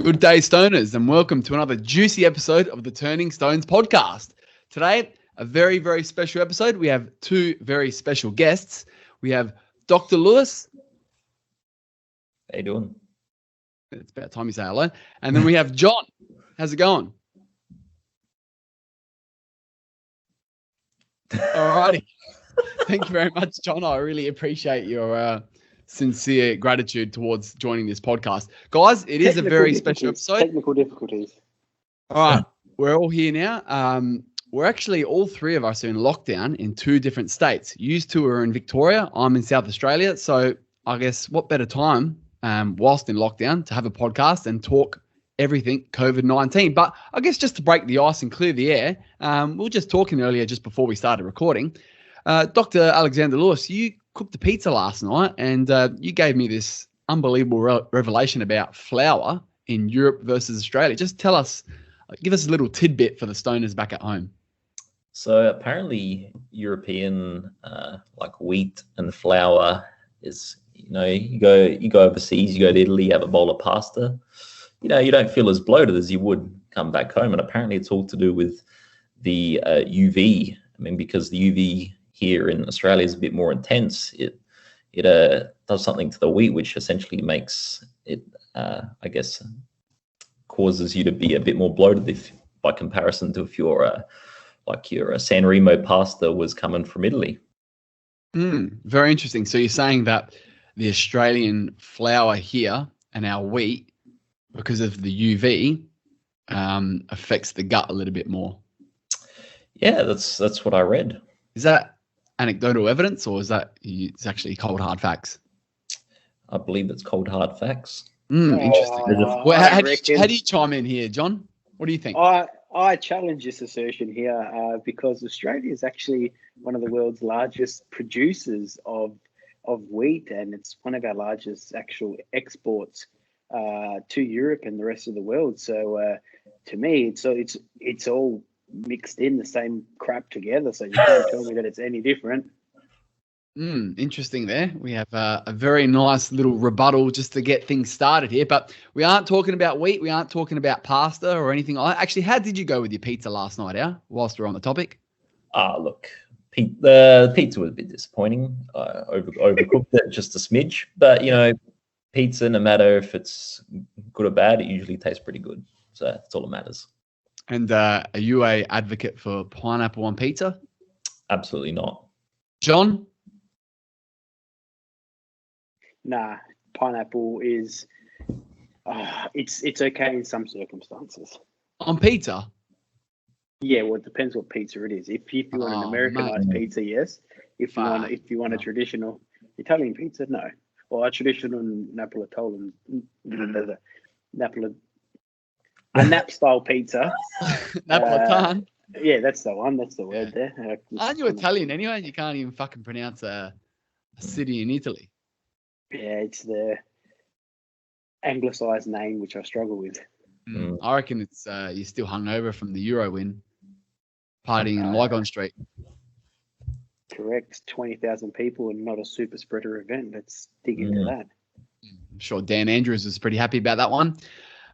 Good day, Stoners, and welcome to another juicy episode of the Turning Stones podcast. Today, a very, very special episode. We have two very special guests. We have Dr. Lewis. How you doing? It's about time you say hello. And then we have John. How's it going? All righty. Thank you very much, John. I really appreciate your sincere gratitude towards joining this podcast. Guys, it is a very special episode. Technical difficulties. All right. We're all here now. We're actually, all three of us are in lockdown in two different states. You two are in Victoria. I'm in South Australia. So I guess what better time whilst in lockdown to have a podcast and talk everything COVID-19. But I guess just to break the ice and clear the air, we were just talking earlier just before we started recording. Dr. Alexander Lewis, you cooked a pizza last night and you gave me this unbelievable revelation about flour in Europe versus Australia. Just tell us, give us a little tidbit for the stoners back at home. So apparently European like wheat and flour is, you go overseas, you go to Italy, you have a bowl of pasta, you don't feel as bloated as you would come back home. And apparently it's all to do with the UV. I mean, because the UV here in Australia is a bit more intense. It does something to the wheat, which essentially makes it, I guess, causes you to be a bit more bloated by comparison to if your San Remo pasta was coming from Italy. Very interesting. So you're saying that the Australian flour here and our wheat, because of the UV, affects the gut a little bit more. Yeah, that's what I read. Is that anecdotal evidence, or is that it's actually cold hard facts? I believe it's cold hard facts. Interesting. Well, how do you chime in here, John? What do you think? I challenge this assertion here because Australia is actually one of the world's largest producers of wheat, and it's one of our largest actual exports to Europe and the rest of the world. So to me, it's all mixed in the same crap together, so you can't tell me that it's any different. Interesting there. We have a very nice little rebuttal just to get things started here, but we aren't talking about wheat, we aren't talking about pasta or anything like that. Actually, how did you go with your pizza last night, whilst we're on the topic? Look, the pizza was a bit disappointing. Overcooked it just a smidge, but pizza, no matter if it's good or bad, it usually tastes pretty good, so that's all that matters. And are you a advocate for pineapple on pizza? Absolutely not. John? Nah, pineapple is it's okay in some circumstances. On pizza? Yeah, well, it depends what pizza it is. If you want an Americanized pizza, yes. If you want a traditional Italian pizza, no. Or a traditional Napolitan, a Nap style pizza. Napolitan. Yeah, that's the one. That's the word there. Aren't you Italian anyway? You can't even fucking pronounce a city in Italy. Yeah, it's the anglicised name, which I struggle with. I reckon it's you're still hungover from the Euro win, partying in Lygon Street. Correct. 20,000 people and not a super spreader event. Let's dig into that. I'm sure Dan Andrews was pretty happy about that one.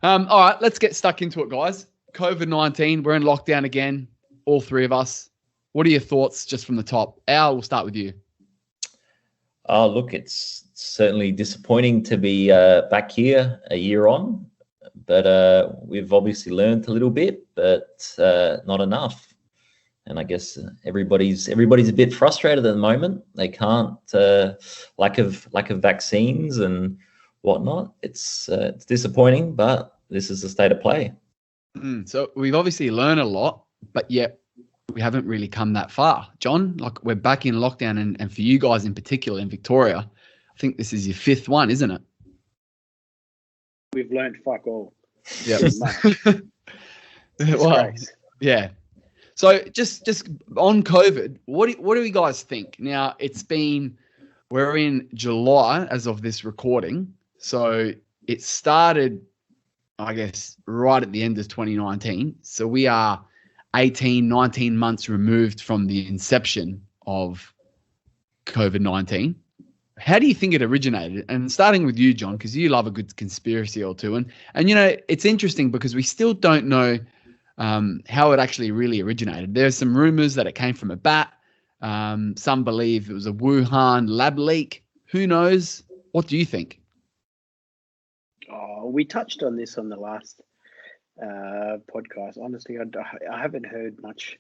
All right, let's get stuck into it, guys. COVID-19, we're in lockdown again, all three of us. What are your thoughts just from the top? Al, we'll start with you. Look, it's certainly disappointing to be back here a year on, but we've obviously learned a little bit, but not enough. And I guess everybody's a bit frustrated at the moment. They can't lack of vaccines and whatnot. It's disappointing, but this is the state of play. So we've obviously learned a lot, but yet we haven't really come that far. John, like we're back in lockdown, and for you guys in particular in Victoria, I think this is your fifth one, isn't it? We've learned fuck all. Yeah. Well, yeah. So just on COVID, what do you guys think? Now we're in July as of this recording. So it started, I guess, right at the end of 2019. So we are 19 months removed from the inception of COVID-19. how do you think it originated? And starting with you, John, because you love a good conspiracy or two. And it's interesting because we still don't know how it actually really originated. There's some rumors that it came from a bat. Some believe it was a Wuhan lab leak. Who knows? What do you think? Oh, we touched on this on the last podcast. Honestly, I haven't heard much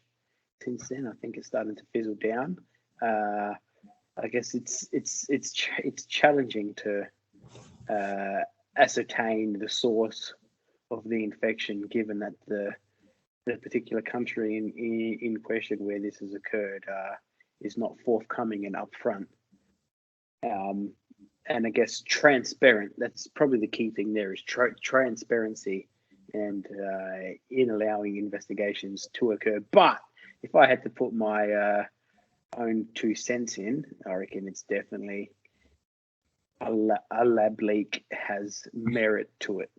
since then. I think it's starting to fizzle down. I guess it's challenging to ascertain the source of the infection, given that the particular country in question where this has occurred is not forthcoming and upfront. And I guess transparent. That's probably the key thing there is transparency and in allowing investigations to occur. But if I had to put my own 2 cents in, I reckon it's definitely a lab leak has merit to it.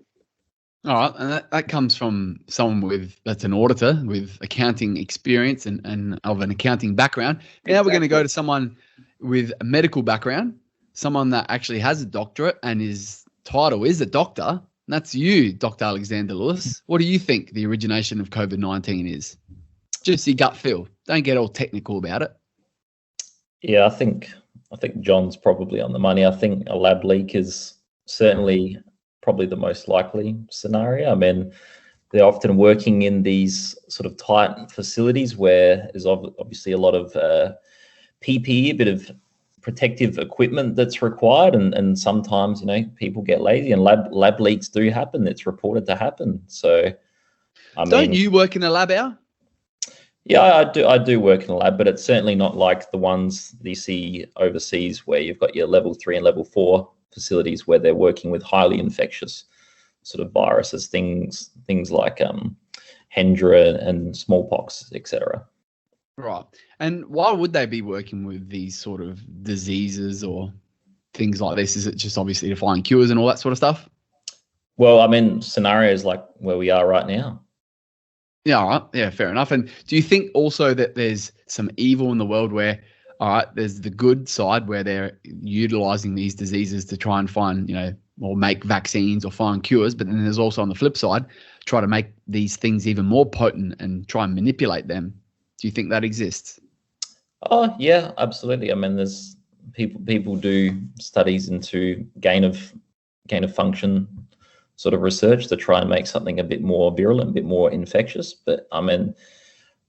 All right, and that comes from someone that's an auditor with accounting experience and of an accounting background. Now We're going to go to someone with a medical background, someone that actually has a doctorate and his title is a doctor. And that's you, Dr. Alexander Lewis. What do you think the origination of COVID-19 is? Just your gut feel. Don't get all technical about it. Yeah, I think John's probably on the money. I think a lab leak is certainly probably the most likely scenario. I mean, they're often working in these sort of tight facilities where there's obviously a lot of PPE, a bit of protective equipment that's required, and sometimes people get lazy and lab leaks do happen. It's reported to happen. So, don't you work in a lab, Al? Yeah, I do work in a lab, but it's certainly not like the ones that you see overseas where you've got your level 3 and level 4 facilities where they're working with highly infectious sort of viruses, things like Hendra and smallpox, etc. Right. And why would they be working with these sort of diseases or things like this? Is it just obviously to find cures and all that sort of stuff? Well, I mean, scenarios like where we are right now. Yeah, all right. Yeah, fair enough. And do you think also that there's some evil in the world where, all right, there's the good side where they're utilizing these diseases to try and find, or make vaccines or find cures, but then there's also on the flip side, try to make these things even more potent and try and manipulate them. Do you think that exists? Oh, yeah, absolutely. I mean, there's people do studies into gain of function sort of research to try and make something a bit more virulent, a bit more infectious. But I mean,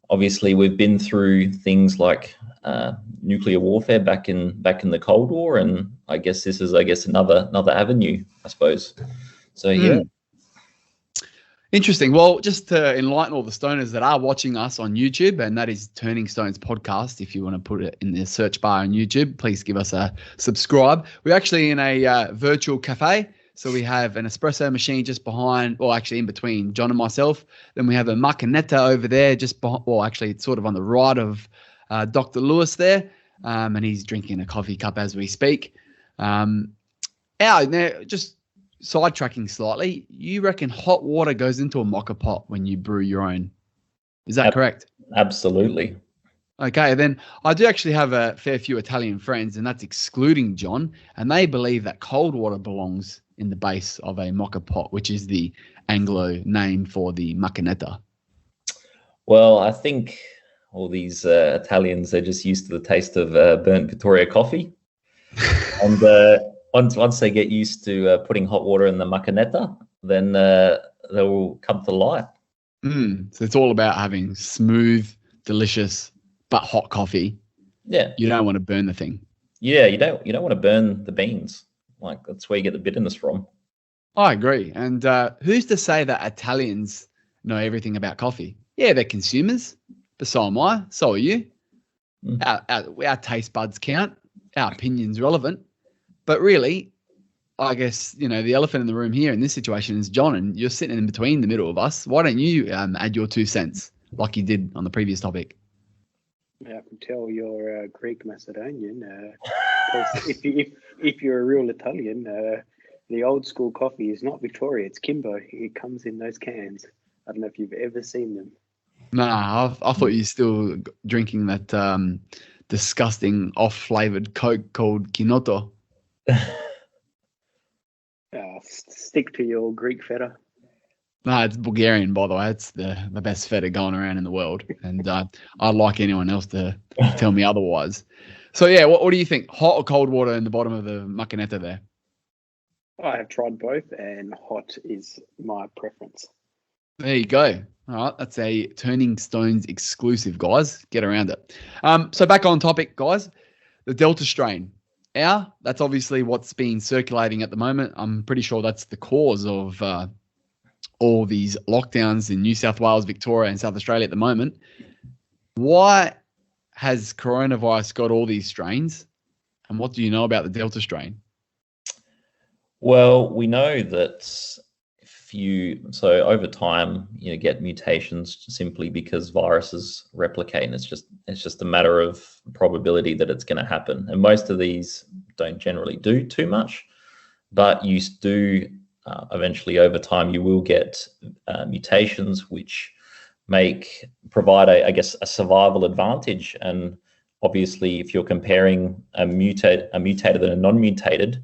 obviously we've been through things like nuclear warfare back in the Cold War, and I guess this is another avenue, I suppose. So yeah. Interesting. Well, just to enlighten all the stoners that are watching us on YouTube, and that is Turning Stones Podcast. If you want to put it in the search bar on YouTube, please give us a subscribe. We're actually in a virtual cafe. So we have an espresso machine just behind, or actually in between John and myself. Then we have a macchiato over there just behind, well, actually it's sort of on the right of Dr. Lewis there. And he's drinking a coffee cup as we speak. Now, just sidetracking slightly, you reckon hot water goes into a mocha pot when you brew your own? Is that correct? Absolutely. Okay, then I do actually have a fair few Italian friends, and that's excluding John, and they believe that cold water belongs in the base of a mocha pot, which is the Anglo name for the macchiato. Well, I think all these Italians, they're just used to the taste of burnt Victoria coffee. And once they get used to putting hot water in the macchiato, then they will come to light. So it's all about having smooth, delicious, but hot coffee. Yeah. You don't want to burn the thing. Yeah, you don't want to burn the beans. Like, that's where you get the bitterness from. I agree. And who's to say that Italians know everything about coffee? Yeah, they're consumers, but so am I. So are you. Our taste buds count. Our opinion's relevant. But really, I guess, the elephant in the room here in this situation is John, and you're sitting in between the middle of us. Why don't you add your 2 cents like you did on the previous topic? I can tell you're Greek Macedonian. If you're a real Italian, the old school coffee is not Victoria, it's Kimbo. It comes in those cans. I don't know if you've ever seen them. Nah, I thought you were still drinking that disgusting off-flavored Coke called Kinoto. Stick to your Greek feta. No, it's Bulgarian, by the way. It's the best feta going around in the world. And I'd like anyone else to tell me otherwise. So, yeah, what do you think? Hot or cold water in the bottom of the macchinetta there? I have tried both, and hot is my preference. There you go. All right, that's a Turning Stones exclusive, guys. Get around it. So back on topic, guys. The Delta strain. That's obviously what's been circulating at the moment. I'm pretty sure that's the cause of all these lockdowns in New South Wales, Victoria, and South Australia at the moment. Why has coronavirus got all these strains? And what do you know about the Delta strain? Well, we know that over time, get mutations simply because viruses replicate, and it's just a matter of probability that it's going to happen. And most of these don't generally do too much, but you do eventually over time you will get mutations which provide a survival advantage. And obviously, if you're comparing a mutated and a non-mutated,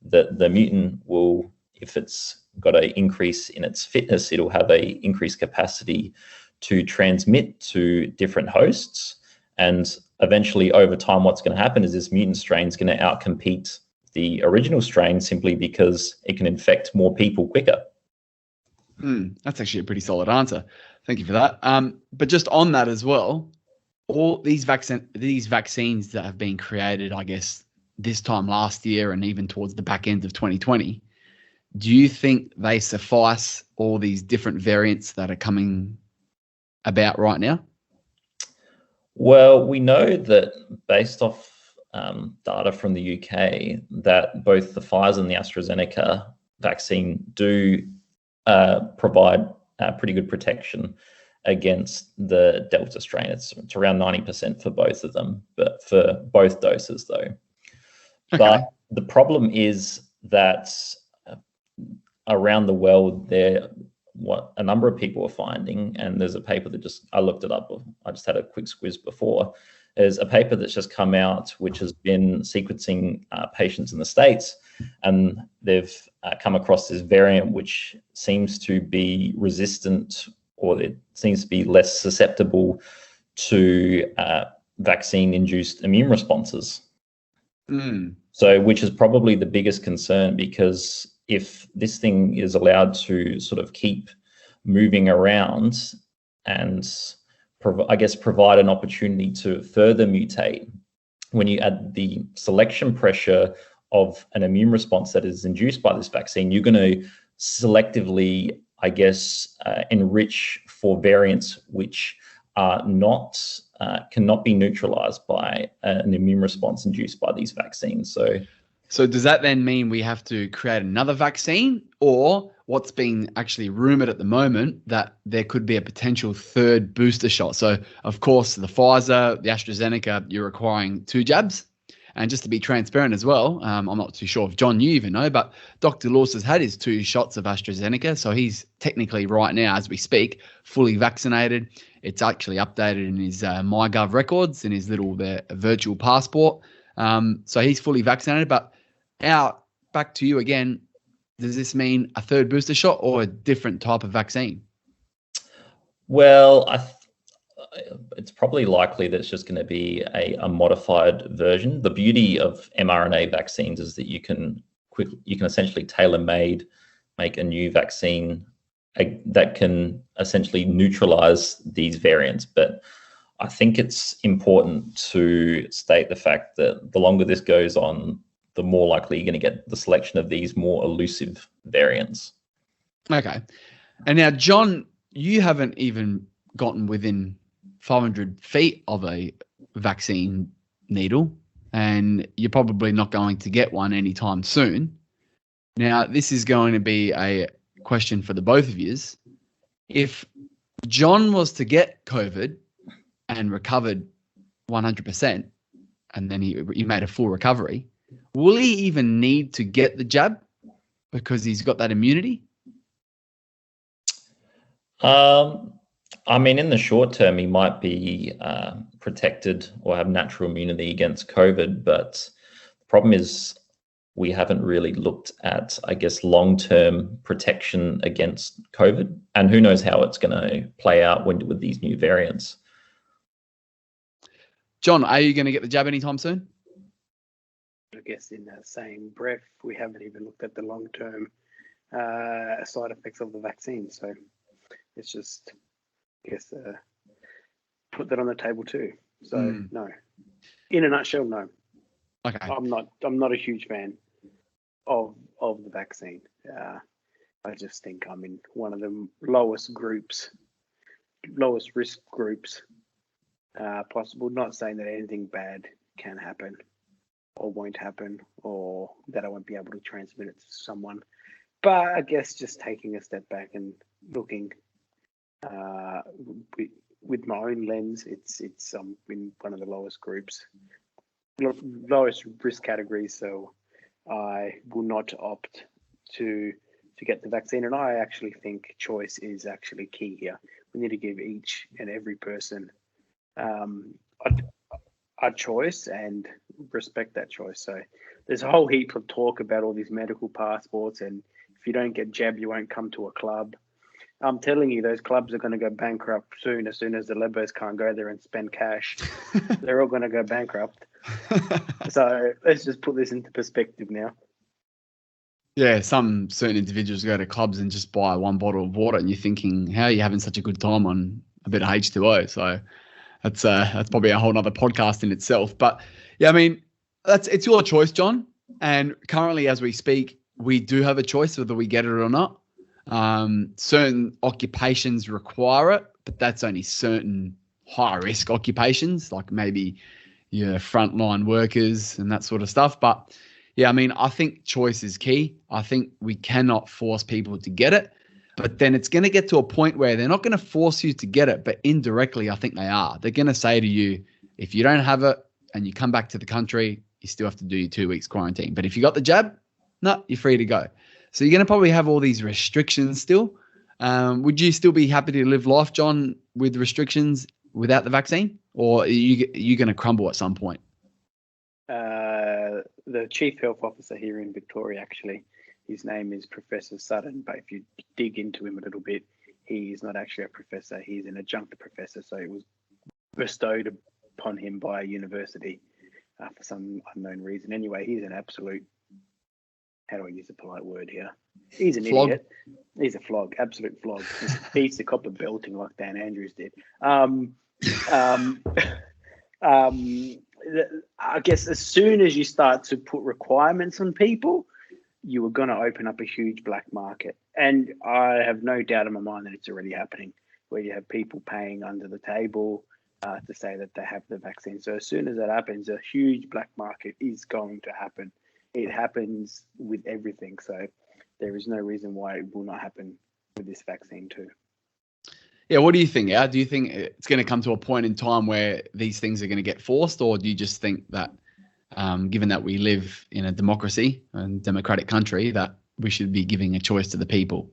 the mutant will, if it's got an increase in its fitness, it'll have a increased capacity to transmit to different hosts. And eventually, over time, what's going to happen is this mutant strain is going to outcompete the original strain simply because it can infect more people quicker. That's actually a pretty solid answer. Thank you for that. But just on that as well, all these vaccines that have been created, I guess, this time last year and even towards the back end of 2020, do you think they suffice all these different variants that are coming about right now? Well, we know that based off data from the UK that both the Pfizer and the AstraZeneca vaccine do provide pretty good protection against the Delta strain. It's around 90% for both of them, but for both doses though. Okay. But the problem is that around the world, what a number of people are finding, and there's a paper that I looked it up. I just had a quick squiz before. There's a paper that's just come out, which has been sequencing patients in the States, and they've come across this variant which seems to be resistant, or it seems to be less susceptible to vaccine-induced immune responses. So, which is probably the biggest concern, because if this thing is allowed to sort of keep moving around and provide an opportunity to further mutate, when you add the selection pressure of an immune response that is induced by this vaccine, you're going to selectively, enrich for variants which are cannot be neutralized by an immune response induced by these vaccines. So does that then mean we have to create another vaccine, or what's been actually rumored at the moment that there could be a potential third booster shot? So, of course, the Pfizer, the AstraZeneca, you're requiring 2 jabs. And just to be transparent as well, I'm not too sure if John, you even know, but Dr. Lewis has had his 2 shots of AstraZeneca. So he's technically right now, as we speak, fully vaccinated. It's actually updated in his MyGov records, in his little virtual passport. So he's fully vaccinated. But back to you again, does this mean a third booster shot or a different type of vaccine? Well, it's probably likely that it's just going to be a modified version. The beauty of mRNA vaccines is that you can essentially tailor-make a new vaccine that can essentially neutralize these variants. But I think it's important to state the fact that the longer this goes on, the more likely you're going to get the selection of these more elusive variants. Okay. And now, John, you haven't even gotten within 500 feet of a vaccine needle, and you're probably not going to get one anytime soon. Now, this is going to be a question for the both of you. If John was to get COVID and recovered 100%, and then he made a full recovery, will he even need to get the jab because he's got that immunity? In the short term, he might be protected or have natural immunity against COVID, but the problem is we haven't really looked at, I guess, long-term protection against COVID. And who knows how it's going to play out with these new variants. John, are you going to get the jab anytime soon? I guess in that same breath, we haven't even looked at the long-term side effects of the vaccine. So it's just, I guess, put that on the table too. So no. In a nutshell, no. Okay. I'm not a huge fan of the vaccine. I just think I'm in one of the lowest risk groups possible. Not saying that anything bad can happen or won't happen, or that I won't be able to transmit it to someone. But I guess just taking a step back and looking with my own lens, it's in one of the lowest groups, lowest risk categories. So I will not opt to get the vaccine. And I actually think choice is actually key here. We need to give each and every person a choice and respect that choice. So there's a whole heap of talk about all these medical passports, and if you don't get jab, you won't come to a club. I'm telling you, those clubs are going to go bankrupt soon. As soon as the Lebos can't go there and spend cash, they're all going to go bankrupt. So let's just put this into perspective now. Yeah, some certain individuals go to clubs and just buy one bottle of water, and you're thinking, how are you having such a good time on a bit of H2O? So that's probably a whole nother podcast in itself. But yeah, I mean, it's your choice, John. And currently, as we speak, we do have a choice whether we get it or not. Certain occupations require it, but that's only certain high risk occupations, like maybe your frontline workers and that sort of stuff. But yeah, I mean, I think choice is key. I think we cannot force people to get it, but then it's going to get to a point where they're not going to force you to get it, but indirectly, I think they are. They're going to say to you, if you don't have it and you come back to the country, you still have to do your 2 weeks quarantine. But if you got the jab, no, you're free to go. So you're going to probably have all these restrictions still. Would you still be happy to live life, John, with restrictions without the vaccine? Or are you going to crumble at some point? The Chief Health Officer here in Victoria, actually, his name is Professor Sutton, but if you dig into him a little bit, he is not actually a professor. He's an adjunct professor, so it was bestowed upon him by a university for some unknown reason. Anyway, he's an absolute, how do I use a polite word here? He's an flog. Idiot. He's a flog, absolute flog. He beats the copper belting like Dan Andrews did. I guess as soon as you start to put requirements on people, you are going to open up a huge black market. And I have no doubt in my mind that it's already happening, where you have people paying under the table to say that they have the vaccine. So as soon as that happens, a huge black market is going to happen. It happens with everything. So there is no reason why it will not happen with this vaccine too. Yeah, what do you think, Al? Do you think it's going to come to a point in time where these things are going to get forced, or do you just think that, given that we live in a democracy and democratic country, that we should be giving a choice to the people?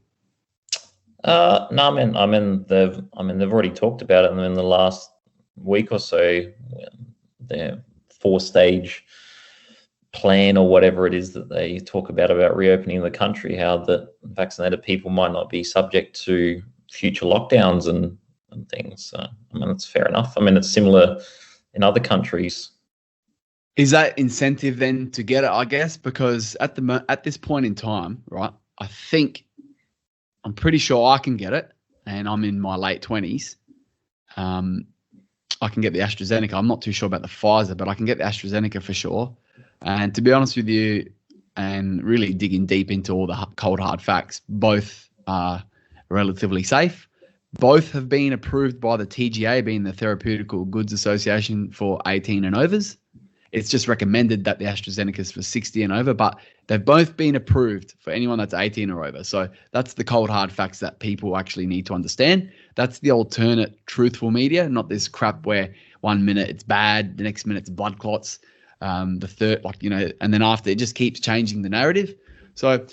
No, I mean, they've already talked about it in the last week or so. Their 4-stage plan or whatever it is that they talk about reopening the country, how the vaccinated people might not be subject to future lockdowns and things. I mean, that's fair enough. I mean, it's similar in other countries. Is that incentive then to get it, I guess? Because at this point in time, right, I'm pretty sure I can get it, and I'm in my late 20s. I can get the AstraZeneca. I'm not too sure about the Pfizer, but I can get the AstraZeneca for sure. And to be honest with you, and really digging deep into all the cold hard facts, both are relatively safe. Both have been approved by the TGA, being the Therapeutical Goods Association, for 18 and overs. It's just recommended that the AstraZeneca is for 60 and over, but they've both been approved for anyone that's 18 or over. So that's the cold hard facts that people actually need to understand. That's the alternate truthful media, not this crap where 1 minute it's bad, the next minute it's blood clots, the third, and then after it just keeps changing the narrative. So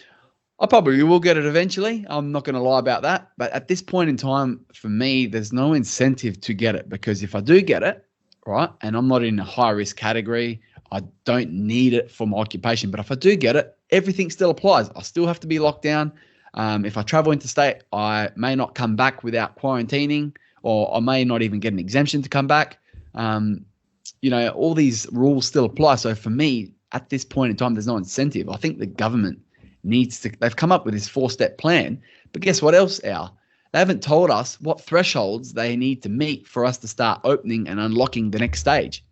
I probably will get it eventually. I'm not going to lie about that. But at this point in time, for me, there's no incentive to get it, because if I do get it, right, and I'm not in a high risk category, I don't need it for my occupation. But if I do get it, everything still applies. I still have to be locked down. If I travel interstate, I may not come back without quarantining, or I may not even get an exemption to come back. All these rules still apply. So for me, at this point in time, there's no incentive. I think the government they've come up with this 4-step plan, but guess what else, Al? They haven't told us what thresholds they need to meet for us to start opening and unlocking the next stage.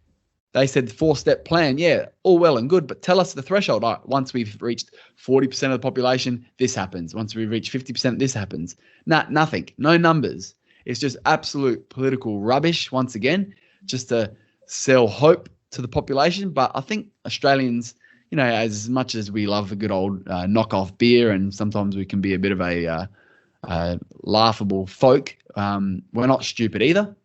They said the 4-step plan, yeah, all well and good, but tell us the threshold. All right, once we've reached 40% of the population, this happens. Once we reach 50%, this happens. Nothing, no numbers. It's just absolute political rubbish once again, just to sell hope to the population. But I think Australians, as much as we love the good old knockoff beer, and sometimes we can be a bit of a laughable folk, we're not stupid either.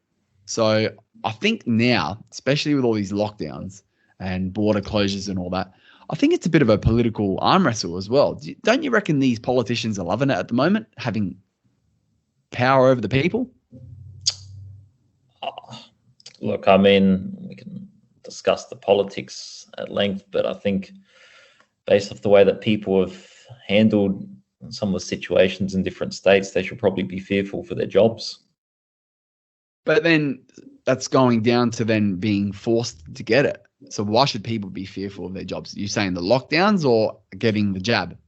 So I think now, especially with all these lockdowns and border closures and all that, I think it's a bit of a political arm wrestle as well. Don't you reckon these politicians are loving it at the moment, having power over the people? Look, I mean, we can discuss the politics at length, but I think based off the way that people have handled some of the situations in different states, they should probably be fearful for their jobs. But then that's going down to then being forced to get it. So why should people be fearful of their jobs? Are you saying the lockdowns or getting the jab?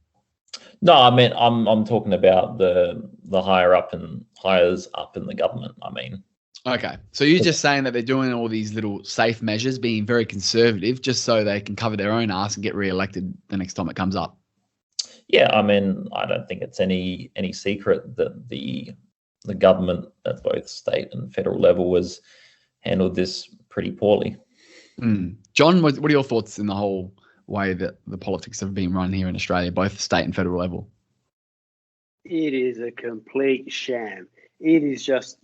No, I mean, I'm talking about the higher up in the government. I mean, okay. So you're just saying that they're doing all these little safe measures, being very conservative, just so they can cover their own ass and get re-elected the next time it comes up. Yeah, I mean, I don't think it's any secret that the government at both state and federal level has handled this pretty poorly. John, what are your thoughts in the whole way that the politics have been run here in Australia, both state and federal level? It is a complete sham. It is just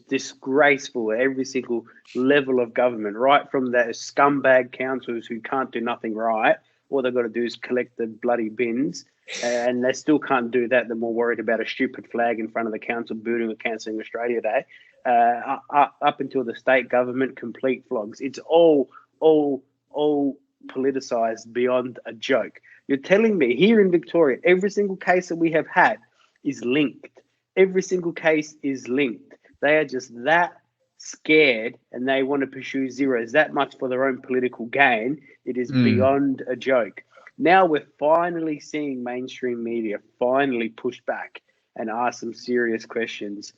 disgraceful at every single level of government, right from the scumbag councils who can't do nothing right. All they've got to do is collect the bloody bins, and they still can't do that. They're more worried about a stupid flag in front of the council building or cancelling Australia Day. Up until the state government, complete flogs. It's all politicised beyond a joke. You're telling me here in Victoria, every single case that we have had is linked. Every single case is linked. They are just that scared, and they want to pursue zeros that much for their own political gain. It is beyond a joke. Now we're finally seeing mainstream media finally push back and ask some serious questions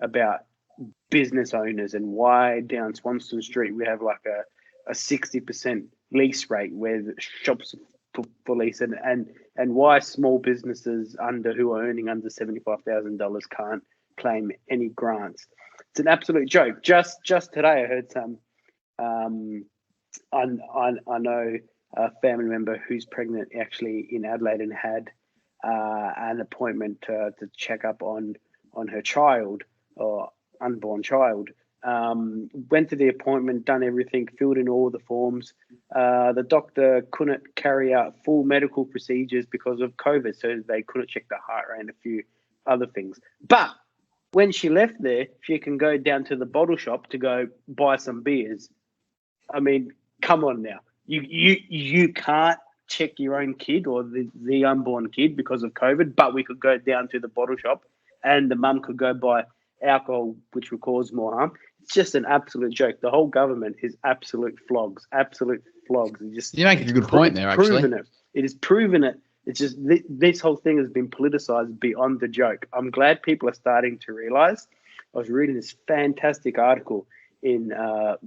about business owners and why down Swanston Street we have like a 60% lease rate where the shops for lease, and why small businesses who are earning under $75,000 can't claim any grants. It's an absolute joke. Just today I heard some. I know a family member who's pregnant actually in Adelaide and had an appointment to check up on her child or unborn child. Went to the appointment, done everything, filled in all the forms. The doctor couldn't carry out full medical procedures because of COVID, so they couldn't check the heart rate and a few other things. But when she left there, she can go down to the bottle shop to go buy some beers. I mean, come on now. You can't check your own kid or the unborn kid because of COVID, but we could go down to the bottle shop and the mum could go buy alcohol, which will cause more harm. It's just an absolute joke. The whole government is absolute flogs. You make a good point there, actually. It is proven it. It's just this whole thing has been politicized beyond the joke. I'm glad people are starting to realize. I was reading this fantastic article in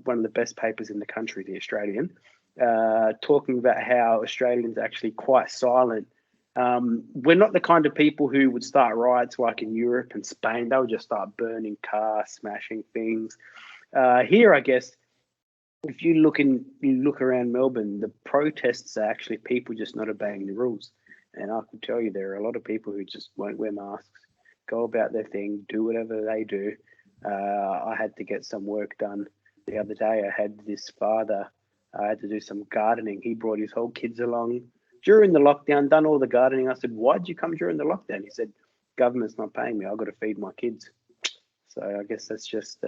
one of the best papers in the country, The Australian, talking about how Australians are actually quite silent. We're not the kind of people who would start riots like in Europe and Spain. They would just start burning cars, smashing things. Here, I guess, if you look around Melbourne, the protests are actually people just not obeying the rules. And I can tell you there are a lot of people who just won't wear masks, go about their thing, do whatever they do. I had to get some work done the other day. I had this father, I had to do some gardening. He brought his whole kids along during the lockdown, done all the gardening. I said, why'd you come during the lockdown? He said, government's not paying me. I've got to feed my kids. So I guess that's just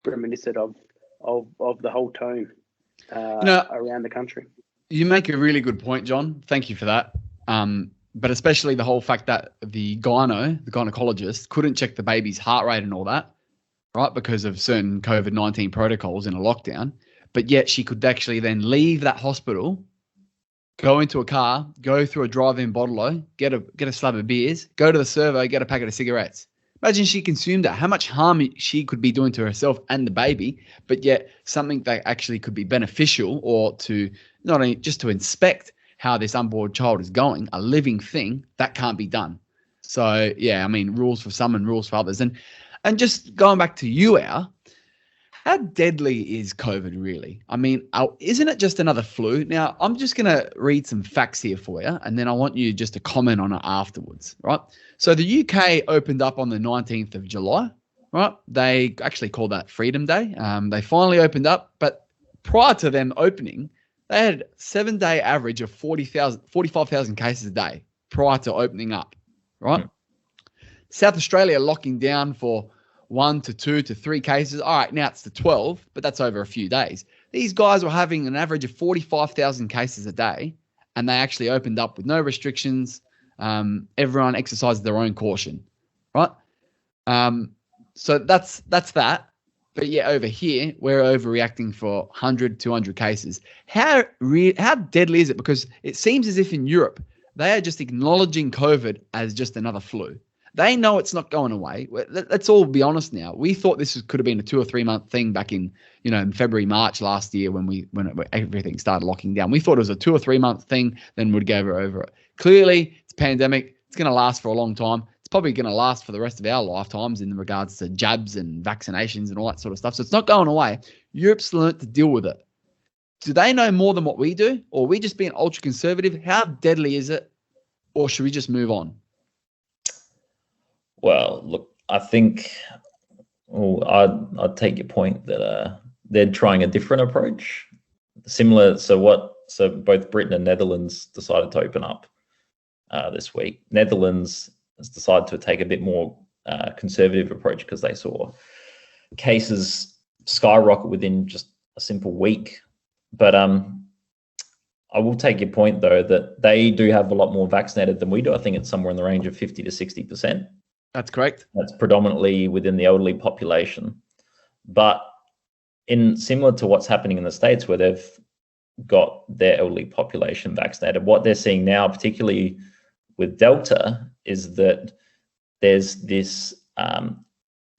reminiscent of the whole tone. around the country. You make a really good point, John. Thank you for that. But especially the whole fact that the gynecologist, couldn't check the baby's heart rate and all that, right, because of certain COVID-19 protocols in a lockdown. But yet she could actually then leave that hospital, go into a car, go through a drive-in bottle-o, get a slab of beers, go to the servo, get a packet of cigarettes. Imagine she consumed that. How much harm she could be doing to herself and the baby, but yet something that actually could be beneficial, or to not only just to inspect how this unborn child is going, a living thing, that can't be done. So, yeah, I mean, rules for some and rules for others. And just going back to you, how deadly is COVID really? I mean, isn't it just another flu? Now, I'm just going to read some facts here for you, and then I want you just to comment on it afterwards, right? So the UK opened up on the 19th of July, right? They actually called that Freedom Day. They finally opened up, but prior to them opening, they had 7-day average of 45,000 cases a day prior to opening up, right? South Australia locking down for 1 to 2 to 3 cases. All right, now it's to 12, but that's over a few days. These guys were having an average of 45,000 cases a day, and they actually opened up with no restrictions. Everyone exercised their own caution, right? So that's that. But yeah, over here, we're overreacting for 100, 200 cases. How deadly is it? Because it seems as if in Europe, they are just acknowledging COVID as just another flu. They know it's not going away. Let's all be honest now. We thought this could have been a 2 or 3 month thing back in, in February, March last year when everything started locking down. We thought it was a 2 or 3 month thing, then we'd go over it. Clearly, it's a pandemic. It's going to last for a long time. It's probably going to last for the rest of our lifetimes in regards to jabs and vaccinations and all that sort of stuff. So it's not going away. Europe's learnt to deal with it. Do they know more than what we do? Or are we just being ultra conservative? How deadly is it? Or should we just move on? Well, look, I think I'd take your point that they're trying a different approach. Similar, so both Britain and Netherlands decided to open up this week. Netherlands has decided to take a bit more conservative approach because they saw cases skyrocket within just a simple week. But I will take your point, though, that they do have a lot more vaccinated than we do. I think it's somewhere in the range of 50 to 60%. That's correct. That's predominantly within the elderly population. But in similar to what's happening in the States, where they've got their elderly population vaccinated, what they're seeing now, particularly with Delta, is that there's this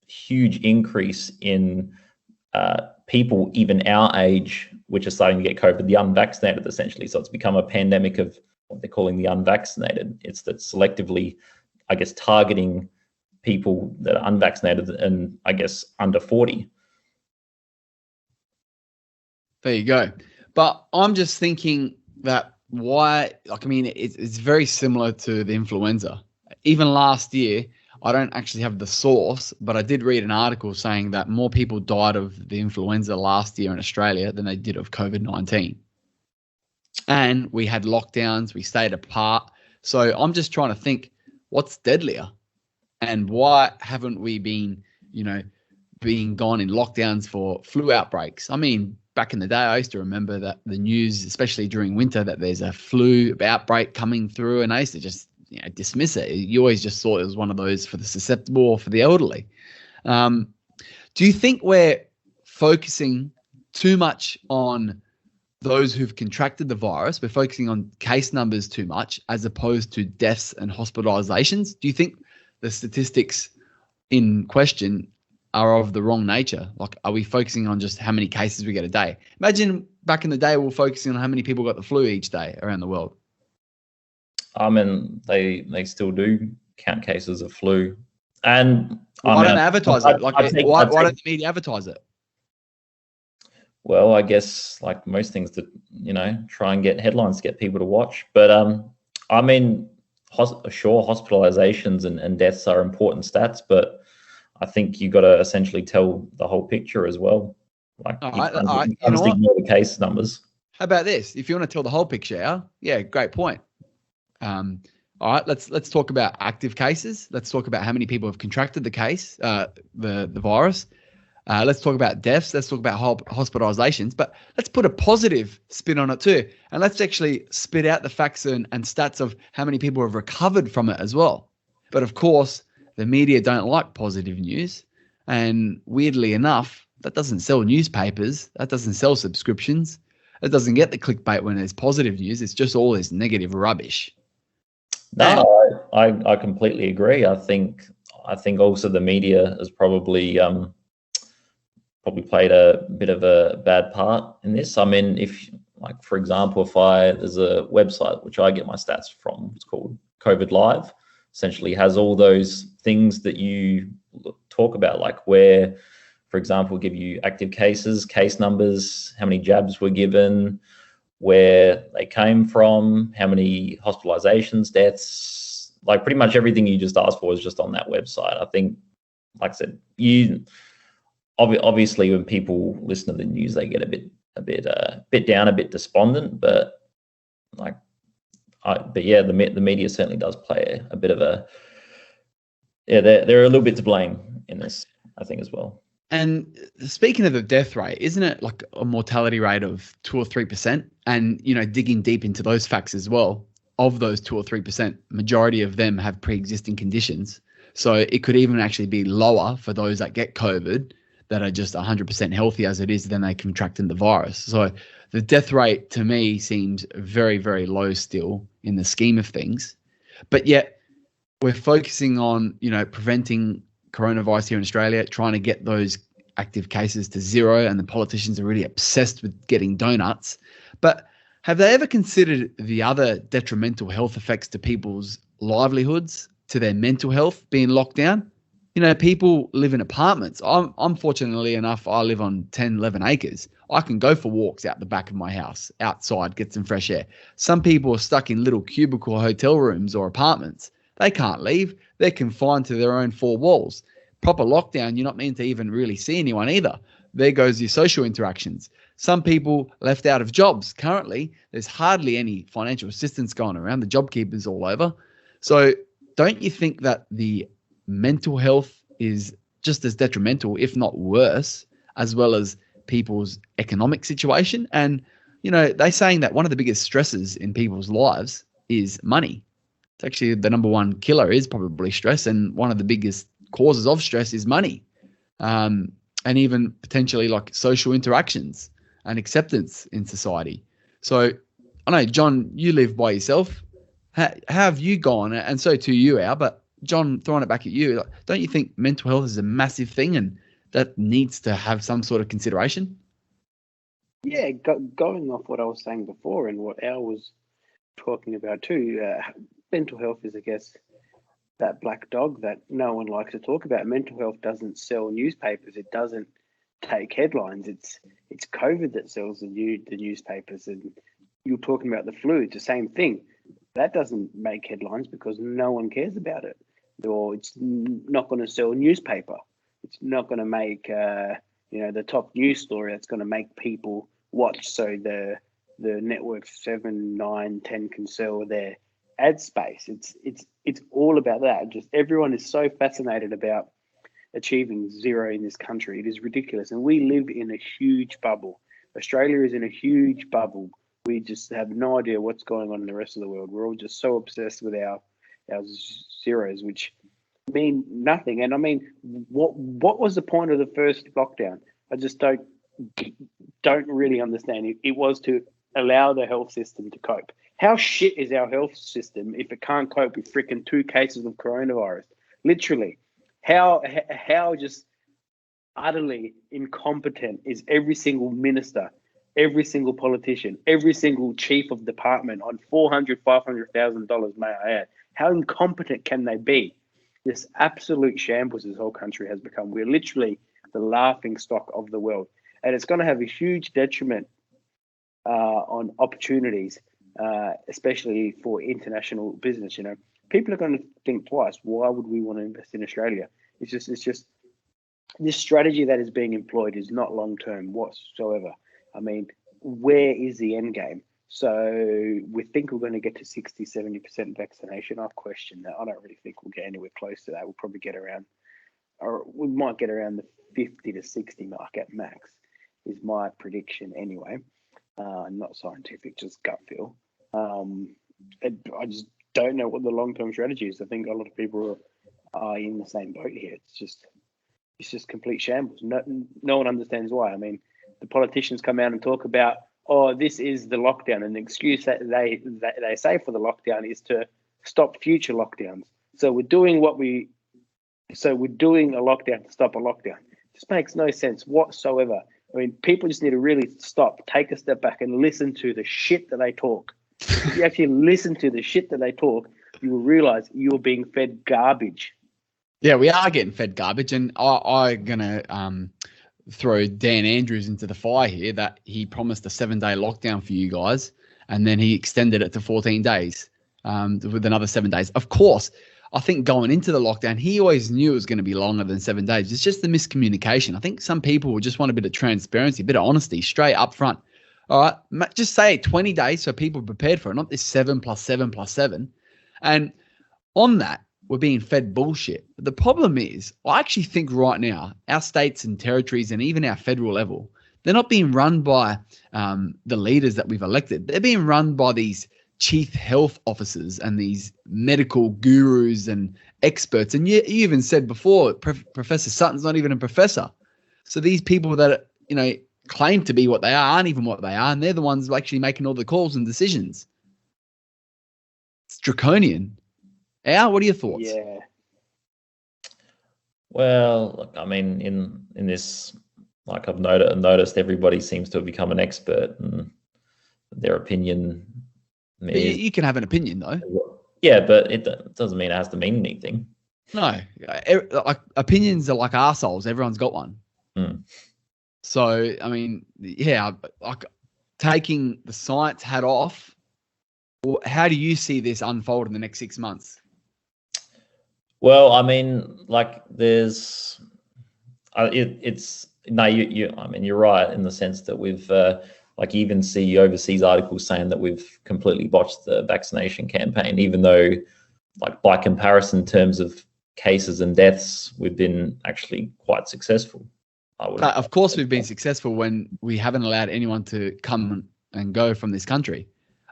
huge increase in people even our age, which are starting to get COVID, the unvaccinated, essentially. So it's become a pandemic of what they're calling the unvaccinated. It's that selectively, I guess, targeting people that are unvaccinated and, I guess, under 40. There you go. But I'm just thinking that it's very similar to the influenza. Even last year, I don't actually have the source, but I did read an article saying that more people died of the influenza last year in Australia than they did of COVID-19. And we had lockdowns, we stayed apart. So I'm just trying to think, what's deadlier? And why haven't we been, being gone in lockdowns for flu outbreaks? I mean, back in the day, I used to remember that the news, especially during winter, that there's a flu outbreak coming through, and I used to just dismiss it. You always just thought it was one of those for the susceptible or for the elderly. Do you think we're focusing too much on those who've contracted the virus? We're focusing on case numbers too much as opposed to deaths and hospitalizations? Do you think the statistics in question are of the wrong nature? Like, are we focusing on just how many cases we get a day? Imagine back in the day, we were focusing on how many people got the flu each day around the world. I mean, they still do count cases of flu. And why don't they advertise it? Why don't the media advertise it? Well, I guess like most things to, try and get headlines to get people to watch. But I mean, sure, hospitalizations and deaths are important stats, but I think you got to essentially tell the whole picture as well. Like, you can't ignore the case numbers. How about this? If you want to tell the whole picture, yeah, great point. All right, let's talk about active cases. Let's talk about how many people have contracted the case, the virus. Let's talk about deaths. Let's talk about hospitalizations, but let's put a positive spin on it too. And let's actually spit out the facts and stats of how many people have recovered from it as well. But of course, the media don't like positive news. And weirdly enough, that doesn't sell newspapers. That doesn't sell subscriptions. It doesn't get the clickbait when there's positive news. It's just all this negative rubbish. No, I completely agree. I think also the media has probably played a bit of a bad part in this. I mean, if, like, for example, there's a website which I get my stats from, it's called COVID Live, essentially has all those things that you talk about, like where, for example, give you active cases, case numbers, how many jabs were given, where they came from, how many hospitalizations, deaths, like pretty much everything you just asked for is just on that website. I think, like I said, obviously when people listen to the news, they get a bit down, a bit despondent, but the media certainly does play a bit of they're a little bit to blame in this, I think, as well. And speaking of the death rate, isn't it like a mortality rate of 2 or 3%? And, digging deep into those facts as well, of those 2 or 3%, majority of them have pre-existing conditions. So it could even actually be lower for those that get COVID that are just 100% healthy as it is, then they contracting the virus. So the death rate to me seems very, very low still in the scheme of things. But yet we're focusing on, preventing coronavirus here in Australia, trying to get those active cases to zero, and the politicians are really obsessed with getting donuts. But have they ever considered the other detrimental health effects to people's livelihoods, to their mental health being locked down? People live in apartments. I'm fortunately enough, I live on 10, 11 acres. I can go for walks out the back of my house, outside, get some fresh air. Some people are stuck in little cubicle hotel rooms or apartments. They can't leave. They're confined to their own four walls. Proper lockdown, you're not meant to even really see anyone either. There goes your social interactions. Some people left out of jobs. Currently, there's hardly any financial assistance going around. The job keepers all over. So don't you think that the mental health is just as detrimental, if not worse, as well as people's economic situation? And, they're saying that one of the biggest stresses in people's lives is money. It's actually the number one killer is probably stress, and one of the biggest causes of stress is money, and even potentially like social interactions and acceptance in society. So I know, John, you live by yourself. How have you gone? And so too you, Al, but John, throwing it back at you, don't you think mental health is a massive thing and that needs to have some sort of consideration? Yeah, going off what I was saying before and what Al was talking about too, mental health is, I guess, that black dog that no one likes to talk about. Mental health doesn't sell newspapers. It doesn't take headlines. It's COVID that sells the newspapers. And you're talking about the flu. It's the same thing. That doesn't make headlines because no one cares about it. Or it's not going to sell a newspaper. It's not going to make the top news story that's going to make people watch. So the networks 7, 9, 10 can sell their ad space. It's all about that. Just everyone is so fascinated about achieving zero in this country. It is ridiculous. And we live in a huge bubble. Australia is in a huge bubble. We just have no idea what's going on in the rest of the world. We're all just so obsessed with our zeros, which mean nothing. And I mean, what was the point of the first lockdown? I just don't really understand. It was to allow the health system to cope. How shit is our health system if it can't cope with freaking 2 cases of coronavirus? Literally, how just utterly incompetent is every single minister, every single politician, every single chief of department on $400,000-$500,000, may I add? How incompetent can they be? This absolute shambles this whole country has become. We're literally the laughing stock of the world. And it's going to have a huge detriment on opportunities, especially for international business. People are going to think twice. Why would we want to invest in Australia? It's just this strategy that is being employed is not long-term whatsoever. I mean, where is the end game? So we think we're going to get to 60, 70% vaccination. I've questioned that. I don't really think we'll get anywhere close to that. We'll probably get around, or we might get around the 50 to 60 mark at max, is my prediction anyway. Not scientific, just gut feel. I just don't know what the long-term strategy is. I think a lot of people are in the same boat here. It's just complete shambles. No one understands why. I mean, the politicians come out and talk about, oh, this is the lockdown, and the excuse that they say for the lockdown is to stop future lockdowns. So we're doing a lockdown to stop a lockdown. It just makes no sense whatsoever. I mean, people just need to really stop, take a step back, and listen to the shit that they talk. If you actually listen to the shit that they talk, you will realize you're being fed garbage. Yeah, we are getting fed garbage, and I'm gonna throw Dan Andrews into the fire here that he promised a 7-day lockdown for you guys, and then he extended it to 14 days with another 7 days. Of course, I think going into the lockdown, he always knew it was going to be longer than 7 days. It's just the miscommunication. I think some people would just want a bit of transparency, a bit of honesty, straight up front. All right, just say 20 days so people are prepared for it, not this 7 + 7 + 7. And on that, we're being fed bullshit. But the problem is, I actually think right now, our states and territories and even our federal level, they're not being run by the leaders that we've elected. They're being run by these chief health officers and these medical gurus and experts. And you even said before, Professor Sutton's not even a professor. So these people that, claim to be what they are aren't even what they are. And they're the ones actually making all the calls and decisions. It's draconian. Al, what are your thoughts? Yeah. Well, look, I mean, in this, like I've noticed everybody seems to have become an expert, and their opinion. You can have an opinion, though. Yeah, but it doesn't mean it has to mean anything. No, opinions are like arseholes. Everyone's got one. Mm. So, I mean, yeah, like taking the science hat off, how do you see this unfold in the next 6 months? Well, I mean, like there's, I mean, you're right in the sense that we've, like you even see overseas articles saying that we've completely botched the vaccination campaign, even though, like by comparison, in terms of cases and deaths, we've been actually quite successful. Of course, we've been successful when we haven't allowed anyone to come and go from this country.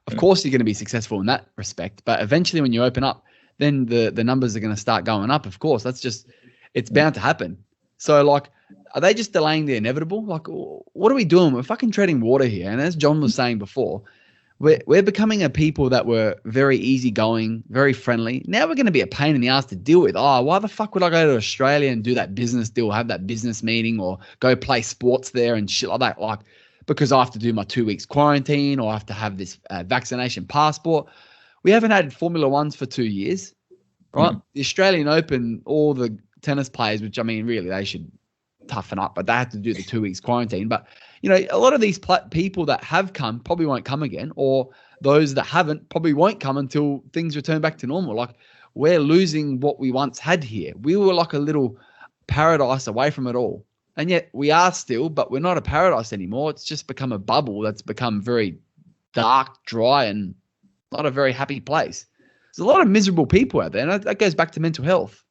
Of course, you're going to be successful in that respect. But eventually, when you open up, then the numbers are going to start going up. Of course, it's bound to happen. So, like, are they just delaying the inevitable? Like, what are we doing? We're fucking treading water here. And as John was saying before, we're becoming a people that were very easygoing, very friendly. Now we're going to be a pain in the ass to deal with. Oh, why the fuck would I go to Australia and do that business deal, have that business meeting, or go play sports there and shit like that? Like, because I have to do my 2 weeks quarantine, or I have to have this vaccination passport. We haven't had Formula Ones for 2 years, right? The Australian Open, all the tennis players, which I mean, really, they should toughen up, but they have to do the 2 weeks quarantine. But, a lot of these people that have come probably won't come again, or those that haven't probably won't come until things return back to normal. Like, we're losing what we once had here. We were like a little paradise away from it all. And yet we are still, but we're not a paradise anymore. It's just become a bubble that's become very dark, dry, and not a very happy place. There's a lot of miserable people out there, and that goes back to mental health.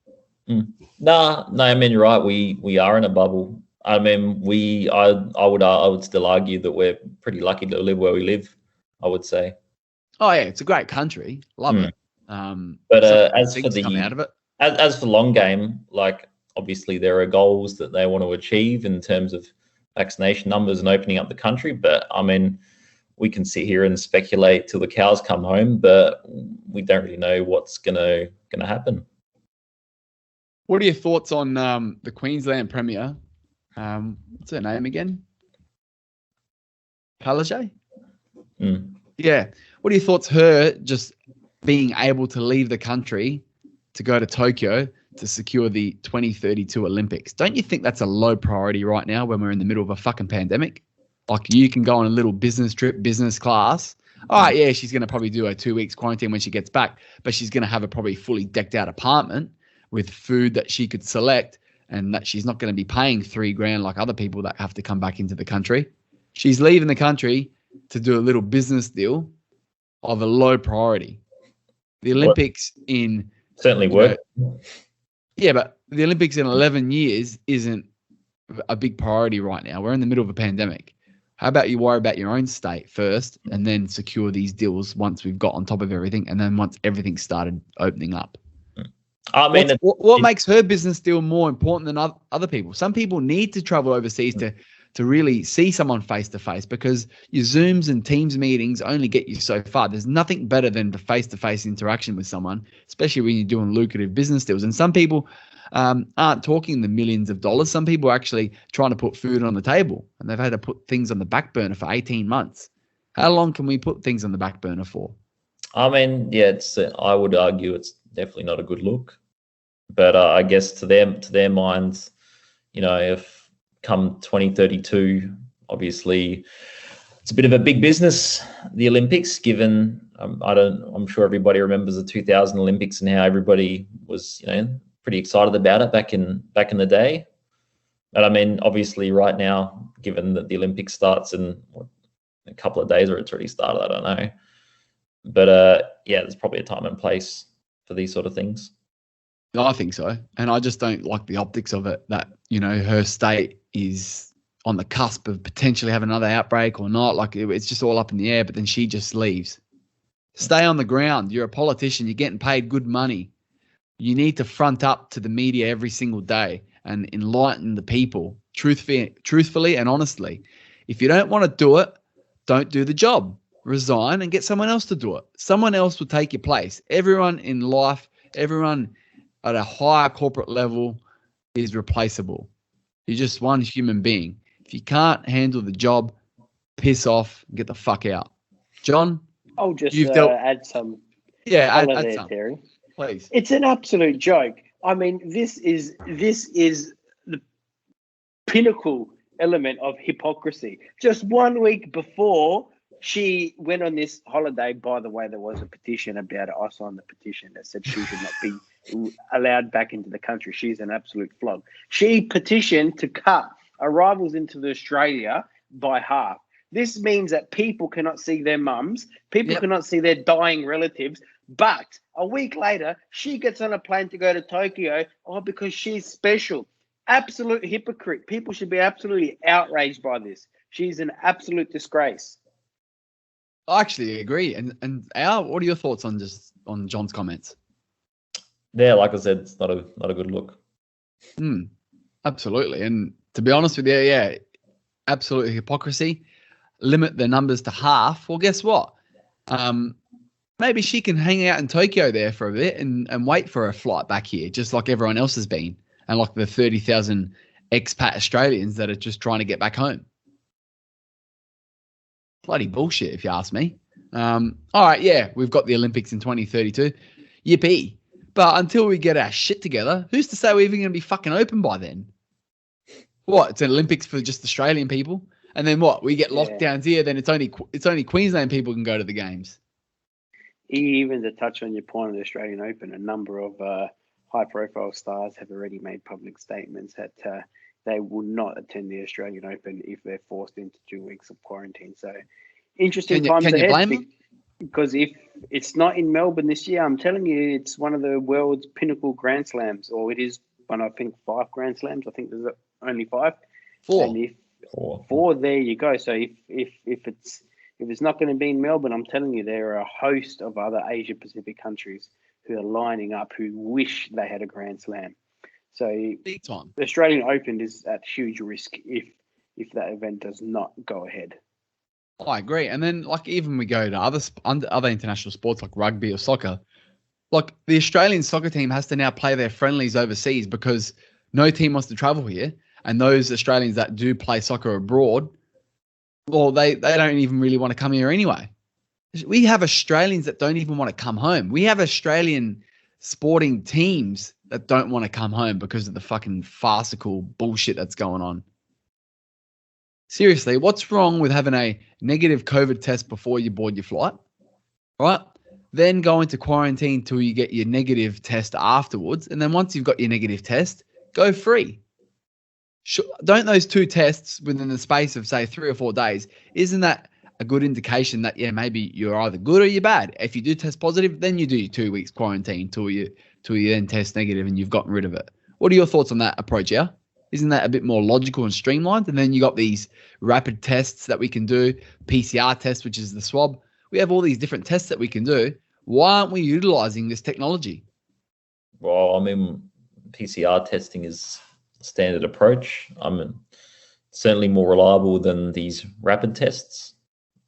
No, I mean, you're right. We are in a bubble. I mean, I would still argue that we're pretty lucky to live where we live, I would say. Oh yeah, it's a great country. Love it. But as for out of it, as for long game, like obviously there are goals that they want to achieve in terms of vaccination numbers and opening up the country. But I mean, we can sit here and speculate till the cows come home, but we don't really know what's gonna happen. What are your thoughts on the Queensland Premier? What's her name again? Apologise? Yeah. What are your thoughts, her just being able to leave the country to go to Tokyo to secure the 2032 Olympics? Don't you think that's a low priority right now when we're in the middle of a fucking pandemic? Like, you can go on a little business trip, business class. All right, yeah, she's going to probably do a 2 weeks quarantine when she gets back, but she's going to have a probably fully decked out apartment with food that she could select, and that she's not going to be paying $3,000 like other people that have to come back into the country. She's leaving the country to do a little business deal of a low priority. The Olympics in certainly work. Yeah, but the Olympics in 11 years isn't a big priority right now. We're in the middle of a pandemic. How about you worry about your own state first and then secure these deals once we've got on top of everything and then once everything started opening up? I mean, what makes her business deal more important than other people? Some people need to travel overseas to really see someone face to face, because your Zooms and Teams meetings only get you so far. There's nothing better than the face-to-face interaction with someone, especially when you're doing lucrative business deals. And some people aren't talking the millions of dollars. Some people are actually trying to put food on the table, and they've had to put things on the back burner for 18 months. How long can we put things on the back burner for? I mean, yeah, I would argue it's definitely not a good look. But I guess to their minds, if come 2032, obviously it's a bit of a big business, the Olympics, given I'm sure everybody remembers the 2000 Olympics and how everybody was, pretty excited about it back in the day. But I mean, obviously right now, given that the Olympics starts in a couple of days, or it's already started, I don't know. But yeah, there's probably a time and place for these sort of things. I think so. And I just don't like the optics of it, that, her state is on the cusp of potentially having another outbreak or not. Like, it's just all up in the air, but then she just leaves. Stay on the ground. You're a politician. You're getting paid good money. You need to front up to the media every single day and enlighten the people truthfully and honestly. If you don't want to do it, don't do the job. Resign and get someone else to do it. Someone else will take your place. Everyone in life, everyone at a higher corporate level is replaceable. You're just one human being. If you can't handle the job, piss off and get the fuck out. John? I'll just add some. Yeah, add there, some. Terry. Please. It's an absolute joke. I mean, this is the pinnacle element of hypocrisy. Just 1 week before she went on this holiday, by the way, there was a petition about it. I signed the petition that said she should not be allowed back into the country. She's an absolute flog. She petitioned to cut arrivals into Australia by half. This means that people cannot see their mums, people cannot see their dying relatives, but a week later, she gets on a plane to go to Tokyo, because she's special. Absolute hypocrite. People should be absolutely outraged by this. She's an absolute disgrace. I actually agree. And Al, what are your thoughts on John's comments? Yeah, like I said, it's not a good look. Absolutely. And to be honest with you, yeah, absolute hypocrisy. Limit the numbers to half. Well, guess what? Maybe she can hang out in Tokyo there for a bit and wait for a flight back here, just like everyone else has been, and like the 30,000 expat Australians that are just trying to get back home. Bloody bullshit, if you ask me. All right, yeah, we've got the Olympics in 2032. Yippee. But until we get our shit together, who's to say we're even going to be fucking open by then? What? It's an Olympics for just Australian people? And then what? We get lockdowns here, then it's only Queensland people can go to the games. Even to touch on your point of the Australian Open, a number of high-profile stars have already made public statements that they will not attend the Australian Open if they're forced into 2 weeks of quarantine. So, interesting times ahead. Can you blame them? Because if it's not in Melbourne this year, I'm telling you, it's one of the world's pinnacle Grand Slams, or it is one, I think, 5 Grand Slams. I think there's only 5. 4. And four, there you go. So if it's not going to be in Melbourne, I'm telling you, there are a host of other Asia Pacific countries who are lining up who wish they had a Grand Slam. So big time. The Australian Open is at huge risk if that event does not go ahead. I agree. And then, like, even we go to other international sports like rugby or soccer, like the Australian soccer team has to now play their friendlies overseas because no team wants to travel here. And those Australians that do play soccer abroad, well, they don't even really want to come here anyway. We have Australians that don't even want to come home. We have Australian sporting teams that don't want to come home because of the fucking farcical bullshit that's going on. Seriously, what's wrong with having a negative COVID test before you board your flight? Right? Then go into quarantine till you get your negative test afterwards. And then once you've got your negative test, go free. Don't those 2 tests within the space of, say, 3 or 4 days, isn't that a good indication that, yeah, maybe you're either good or you're bad? If you do test positive, then you do your 2 weeks quarantine till you then test negative and you've gotten rid of it. What are your thoughts on that approach, yeah? Isn't that a bit more logical and streamlined? And then you got these rapid tests that we can do, PCR test, which is the swab. We have all these different tests that we can do. Why aren't we utilizing this technology? Well, I mean, PCR testing is a standard approach. I mean, certainly more reliable than these rapid tests.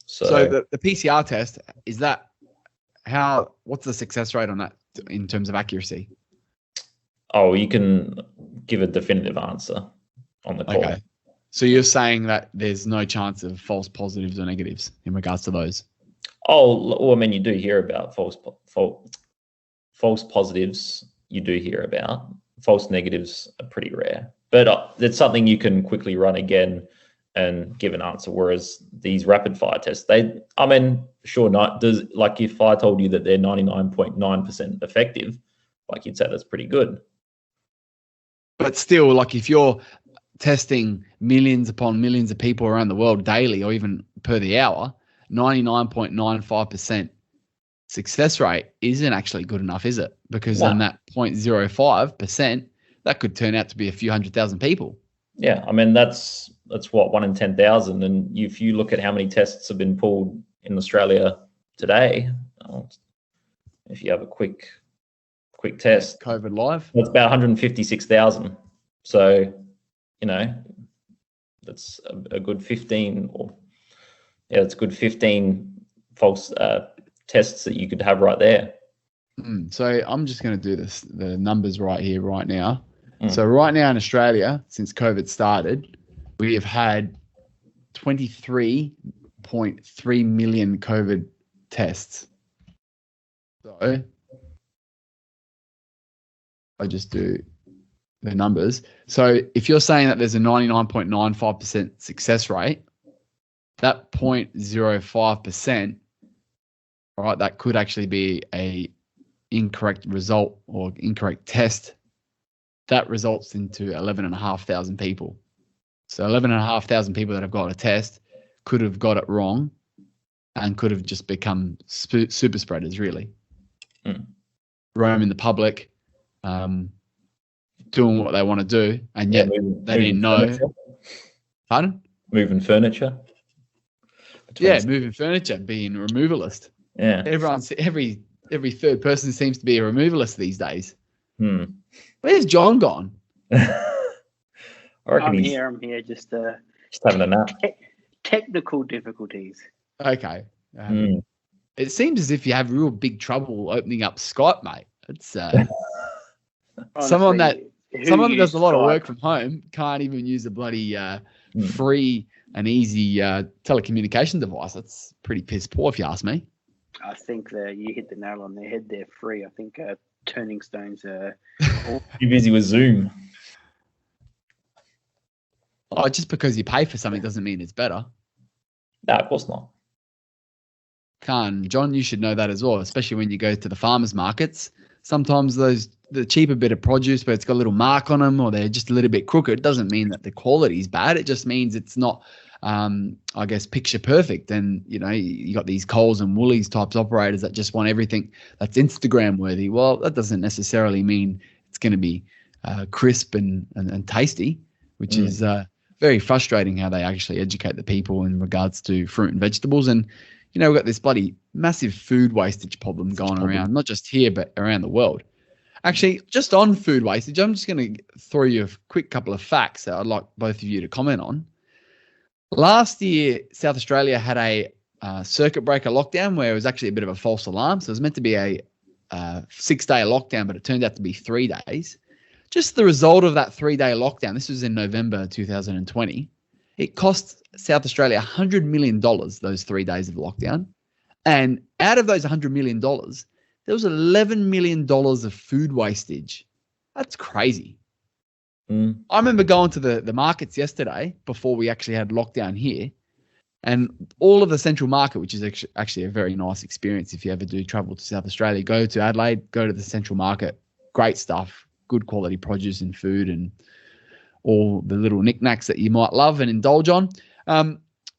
So the PCR test, is that what's the success rate on that in terms of accuracy? Oh, you can give a definitive answer on the call. Okay. So you're saying that there's no chance of false positives or negatives in regards to those? Oh, well, I mean, you do hear about false positives. You do hear about false negatives are pretty rare, but it's something you can quickly run again and give an answer. Whereas these rapid fire tests, if I told you that they're 99.9% effective, like you'd say that's pretty good. But still, like if you're testing millions upon millions of people around the world daily or even per the hour, 99.95% success rate isn't actually good enough, is it? Because then that 0.05%, that could turn out to be a few 100,000 people. Yeah, I mean, that's what, 1 in 10,000. And if you look at how many tests have been pulled in Australia today, if you have a quick test, COVID live, it's about 156,000. So, that's a good 15 it's good 15 false tests that you could have right there. So I'm just going to do the numbers right here, right now. So right now in Australia, since COVID started, we have had 23.3 million COVID tests. So I just do the numbers. So if you're saying that there's a 99.95% success rate, that 0.05%, right, that could actually be a incorrect result or incorrect test. That results into 11,500 people. So 11,500 people that have got a test could have got it wrong and could have just become super spreaders, really. Roaming the public, doing what they want to do, and yet they didn't know. Furniture. Pardon? Moving furniture. Moving furniture, being a removalist. Yeah. Every third person seems to be a removalist these days. Where's John gone? I'm here, just having a nap. Technical difficulties. Okay. It seems as if you have real big trouble opening up Skype, mate. It's someone that does a lot of work from home can't even use a bloody free and easy telecommunication device. That's pretty piss poor, if you ask me. I think that you hit the nail on the head there. Free. I think Turning Stones are too busy with Zoom. Oh, just because you pay for something doesn't mean it's better. No, of course not. John, you should know that as well, especially when you go to the farmers markets. Sometimes the cheaper bit of produce, but it's got a little mark on them or they're just a little bit crooked, it doesn't mean that the quality is bad. It just means it's not, I guess, picture perfect. And, you got these Coles and Woolies types operators that just want everything that's Instagram worthy. Well, that doesn't necessarily mean it's going to be crisp and tasty, which is very frustrating how they actually educate the people in regards to fruit and vegetables. And, we've got this bloody massive food wastage problem going around, not just here, but around the world. Actually, just on food wastage, I'm just going to throw you a quick couple of facts that I'd like both of you to comment on. Last year, South Australia had a circuit breaker lockdown where it was actually a bit of a false alarm. So it was meant to be a 6-day lockdown, but it turned out to be 3 days. Just the result of that 3-day lockdown, this was in November 2020, it cost South Australia $100 million, those 3 days of lockdown. And out of those $100 million, there was $11 million of food wastage. That's crazy. I remember going to the markets yesterday before we actually had lockdown here, and all of the central market, which is actually a very nice experience if you ever do travel to South Australia, go to Adelaide, go to the central market, great stuff, good quality produce and food and all the little knickknacks that you might love and indulge on.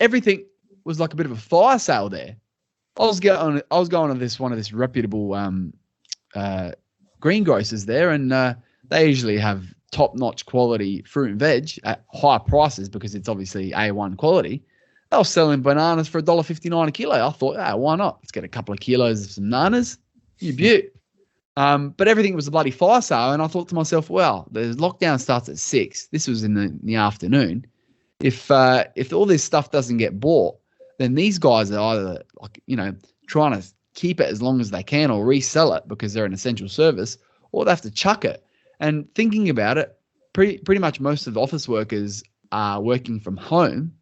Everything was like a bit of a fire sale there. I was going to one of this reputable greengrocers there, and they usually have top-notch quality fruit and veg at high prices because it's obviously A1 quality. They were selling bananas for $1.59 a kilo. I thought, why not? Let's get a couple of kilos of some bananas. You beaut. But everything was a bloody fire sale, and I thought to myself, well, the lockdown starts at 6. This was in the afternoon. If all this stuff doesn't get bought, then these guys are either trying to keep it as long as they can or resell it because they're an essential service, or they have to chuck it. And thinking about it, pretty much most of the office workers are working from home.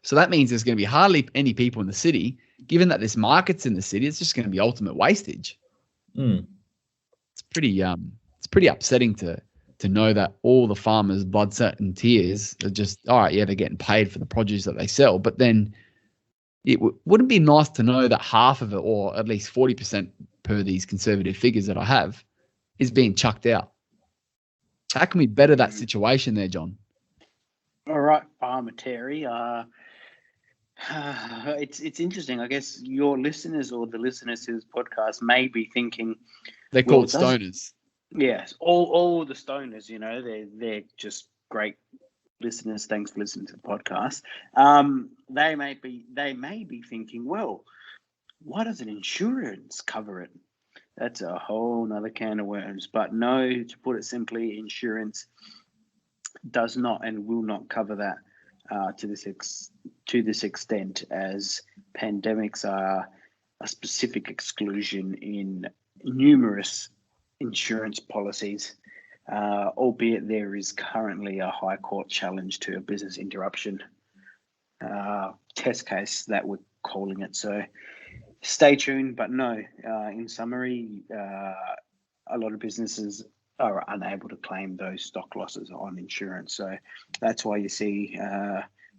So that means there's going to be hardly any people in the city. Given that this market's in the city, it's just going to be ultimate wastage. It's pretty upsetting to know that all the farmers' blood, sweat, and tears are just, all right, they're getting paid for the produce that they sell. But then it wouldn't be nice to know that half of it, or at least 40% per these conservative figures that I have, is being chucked out. How can we better that situation there, John? All right, Farmer Terry. It's interesting. I guess your listeners or the listeners to this podcast may be thinking they're called stoners. Yes, all the stoners. They're just great listeners. Thanks for listening to the podcast. They may be thinking, well, why doesn't insurance cover it? That's a whole nother can of worms. But no, to put it simply, insurance does not and will not cover that to this extent, as pandemics are a specific exclusion in numerous insurance policies, albeit there is currently a High Court challenge to a business interruption test case that we're calling it. So stay tuned, but no, in summary, a lot of businesses are unable to claim those stock losses on insurance. So that's why you see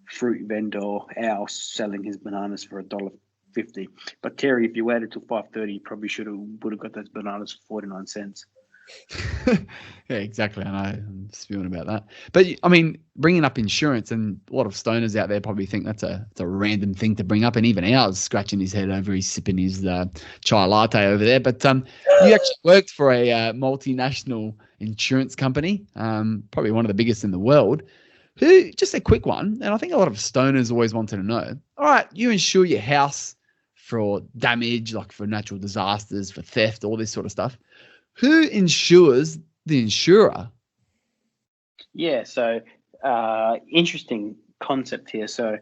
fruit vendor Al selling his bananas for $1.50. But Terry, if you waited till 5:30, you probably would have got those bananas for 49 cents. Yeah, exactly. I know, I'm spewing about that. But I mean, bringing up insurance, and a lot of stoners out there probably think that's a random thing to bring up, and even ours scratching his head over, he's sipping his chai latte over there. But you actually worked for a multinational insurance company, probably one of the biggest in the world. Who, just a quick one, and I think a lot of stoners always wanted to know, all right, you insure your house for damage, like for natural disasters, for theft, all this sort of stuff. Who insures the insurer? Yeah, so interesting concept here. So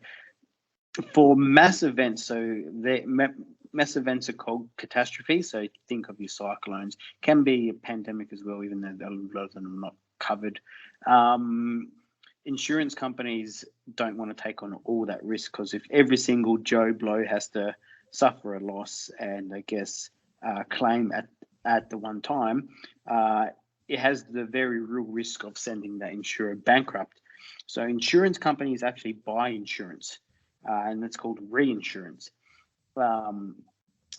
for mass events, mass events are called catastrophes. So think of your cyclones. Can be a pandemic as well, even though a lot of them are not covered. Insurance companies don't want to take on all that risk, because if every single Joe Blow has to suffer a loss and I guess claim at the one time, it has the very real risk of sending that insurer bankrupt. So insurance companies actually buy insurance, and that's called reinsurance.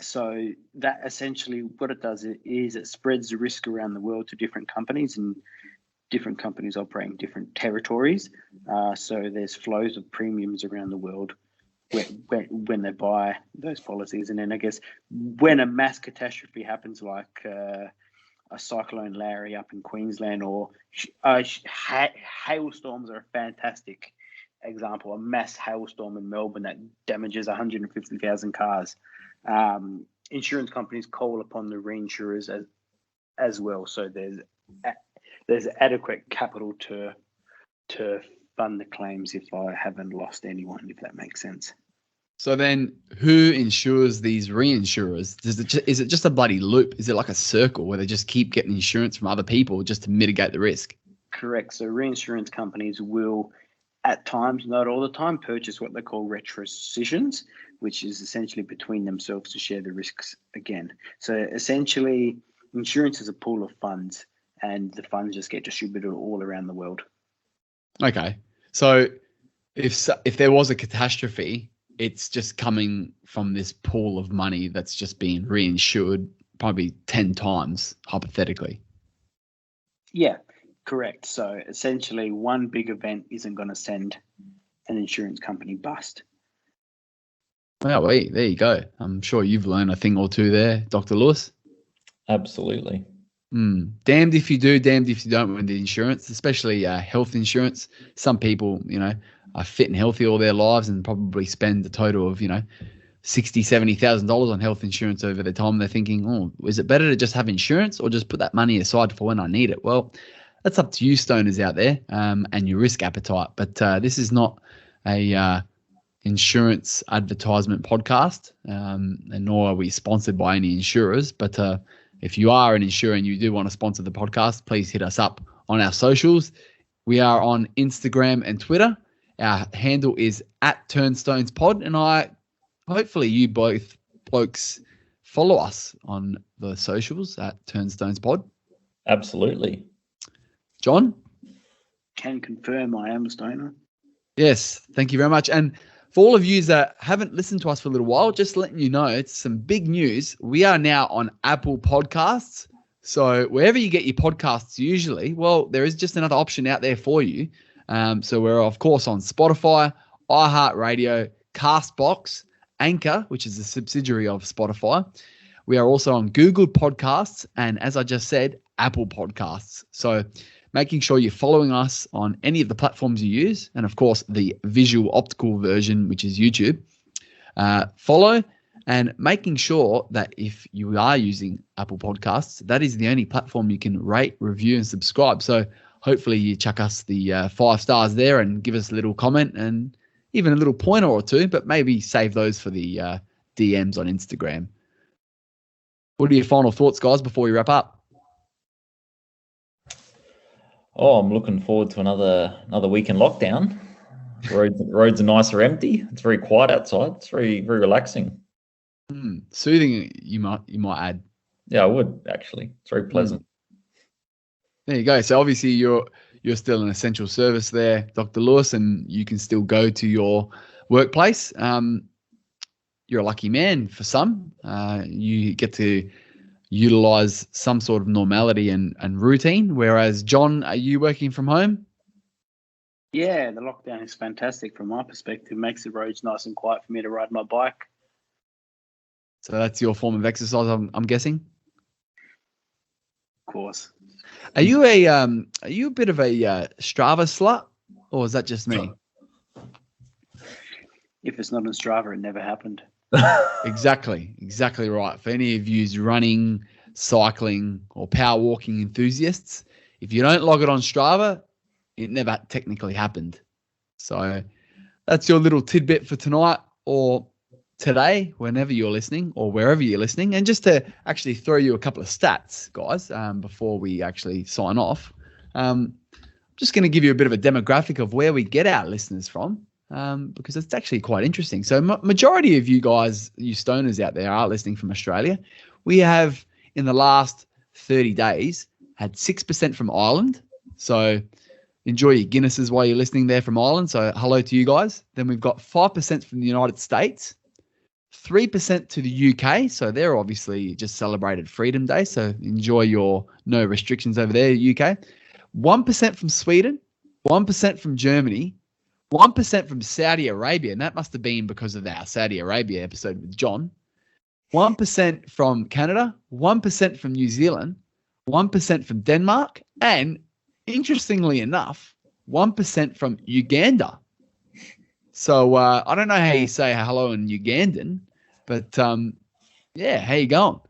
So that essentially what it does is it spreads the risk around the world to different companies, and different companies operate in different territories. So there's flows of premiums around the world when they buy those policies. And then I guess when a mass catastrophe happens, like a cyclone Larry up in Queensland, or hailstorms are a fantastic example. A mass hailstorm in Melbourne that damages 150,000 cars. Insurance companies call upon the reinsurers as well. So there's adequate capital to fund the claims if I haven't lost anyone, if that makes sense. So then who insures these reinsurers? Is it just a bloody loop? Is it like a circle where they just keep getting insurance from other people just to mitigate the risk? Correct. So reinsurance companies will, at times, not all the time, purchase what they call retrocessions, which is essentially between themselves to share the risks again. So essentially, insurance is a pool of funds, and the funds just get distributed all around the world. Okay. So if there was a catastrophe, it's just coming from this pool of money that's just being reinsured probably 10 times, hypothetically. Yeah, correct. So essentially, one big event isn't going to send an insurance company bust. Well, there you go. I'm sure you've learned a thing or two there, Dr. Lewis. Absolutely. Damned if you do, damned if you don't with the insurance, especially health insurance. Some people, are fit and healthy all their lives and probably spend a total of, $60,000-$70,000 on health insurance over their time. They're thinking, oh, is it better to just have insurance or just put that money aside for when I need it? Well, that's up to you stoners out there and your risk appetite. But this is not a insurance advertisement podcast, and nor are we sponsored by any insurers. But if you are an insurer and you do want to sponsor the podcast, please hit us up on our socials. We are on Instagram and Twitter. Our handle is @TurnstonesPod, and hopefully you both blokes follow us on the socials @TurnstonesPod. Absolutely. John? Can confirm I am a stoner. Yes, thank you very much. And for all of you that haven't listened to us for a little while, just letting you know, it's some big news. We are now on Apple Podcasts. So wherever you get your podcasts usually, well, there is just another option out there for you. So we're, of course, on Spotify, iHeartRadio, Castbox, Anchor, which is a subsidiary of Spotify. We are also on Google Podcasts and, as I just said, Apple Podcasts. So making sure you're following us on any of the platforms you use, and, of course, the visual optical version, which is YouTube. Follow, and making sure that if you are using Apple Podcasts, that is the only platform you can rate, review, and subscribe. So hopefully you chuck us the 5 stars there and give us a little comment and even a little pointer or two, but maybe save those for the DMs on Instagram. What are your final thoughts, guys, before we wrap up? Oh, I'm looking forward to another week in lockdown. Roads are nice or empty. It's very quiet outside. It's very, very relaxing. Soothing, you might add. Yeah, I would actually. It's very pleasant. There you go. So obviously you're still an essential service there, Dr. Lewis, and you can still go to your workplace. You're a lucky man for some. You get to utilize some sort of normality and routine. Whereas, John, are you working from home? Yeah, the lockdown is fantastic from my perspective. It makes the roads nice and quiet for me to ride my bike. So that's your form of exercise, I'm guessing? Of course. Are you a bit of a Strava slut, or is that just me? If it's not on Strava, it never happened. Exactly right. For any of you running, cycling, or power walking enthusiasts, if you don't log it on Strava, it never technically happened. So that's your little tidbit for tonight or today, whenever you're listening or wherever you're listening. And just to actually throw you a couple of stats, guys, before we actually sign off, I'm just going to give you a bit of a demographic of where we get our listeners from, because it's actually quite interesting. So majority of you guys, you stoners out there, are listening from Australia. We have, in the last 30 days, had 6% from Ireland. So enjoy your Guinnesses while you're listening there from Ireland. So hello to you guys. Then we've got 5% from the United States, 3% to the UK. So they're obviously just celebrated Freedom Day. So enjoy your no restrictions over there, UK. 1% from Sweden, 1% from Germany, 1% from Saudi Arabia. And that must have been because of our Saudi Arabia episode with John. 1% from Canada, 1% from New Zealand, 1% from Denmark, and interestingly enough, 1% from Uganda. So I don't know how you say hello in Ugandan, but yeah, how you going?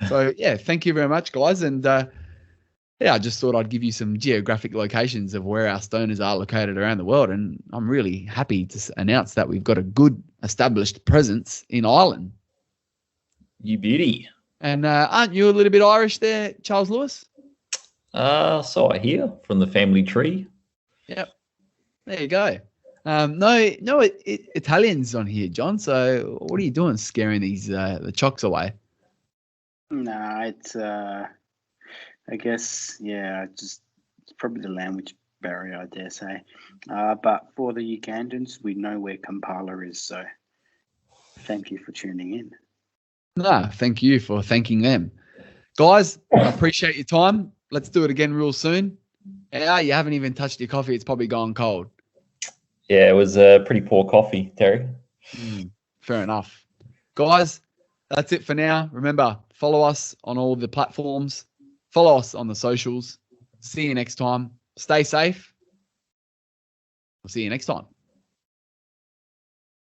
So yeah, thank you very much, guys. And yeah, I just thought I'd give you some geographic locations of where our stoners are located around the world. And I'm really happy to announce that we've got a good established presence in Ireland. You beauty. And aren't you a little bit Irish there, Charles Lewis? So I hear from the family tree. Yep. There you go. No Italians on here, John. So what are you doing scaring these the chocks away? No, it's I guess, yeah, it's probably the language barrier, I dare say. But for the Ugandans, we know where Kampala is, so thank you for tuning in. No, thank you for thanking them. Guys, I appreciate your time. Let's do it again real soon. Yeah, you haven't even touched your coffee. It's probably gone cold. Yeah, it was a pretty poor coffee, Terry. Fair enough. Guys, that's it for now. Remember, follow us on all the platforms. Follow us on the socials. See you next time. Stay safe. We'll see you next time.